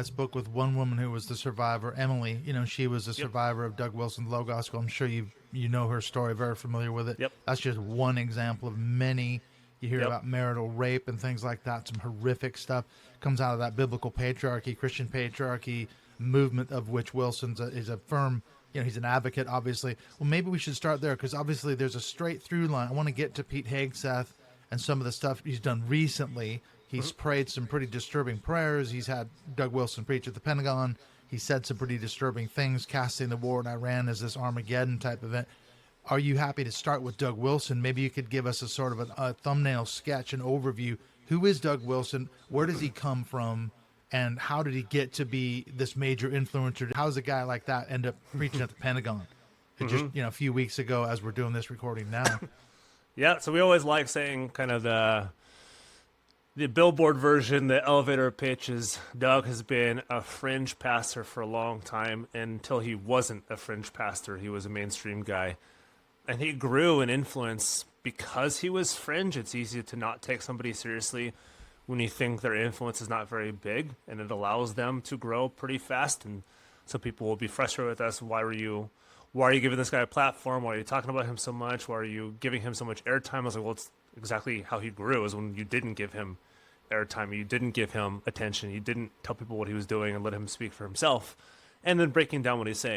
I spoke with one woman who was the survivor, Emily. She was a Yep. survivor of Doug Wilson's Low Gospel. I'm sure you know her story, very familiar with it. Yep. That's just one example of many. You hear Yep. about marital rape and things like that. Some horrific stuff comes out of that biblical patriarchy, Christian patriarchy movement, of which Wilson's is a firm. He's an advocate, obviously. Well, maybe we should start there because obviously there's a straight through line. I want to get to Pete Hegseth and some of the stuff he's done recently. He's prayed some pretty disturbing prayers. He's had Doug Wilson preach at the Pentagon. He said some pretty disturbing things, casting the war in Iran as this Armageddon type event. Are you happy to start with Doug Wilson? Maybe you could give us a sort of a thumbnail sketch, an overview. Who is Doug Wilson? Where does he come from? And how did he get to be this major influencer? How does a guy like that end up preaching at the Pentagon? It just, a few weeks ago as we're doing this recording now. Yeah, so we always like saying kind of the billboard version, the elevator pitch is Doug has been a fringe pastor for a long time. Until he wasn't a fringe pastor, he was a mainstream guy. And he grew in influence because he was fringe. It's easy to not take somebody seriously when you think their influence is not very big, and it allows them to grow pretty fast. And some people will be frustrated with us. Why are you giving this guy a platform? Why are you talking about him so much? Why are you giving him so much airtime? I was like, well, it's exactly how he grew, is when you didn't give him airtime, you didn't give him attention, you didn't tell people what he was doing and let him speak for himself, and then breaking down what he's saying.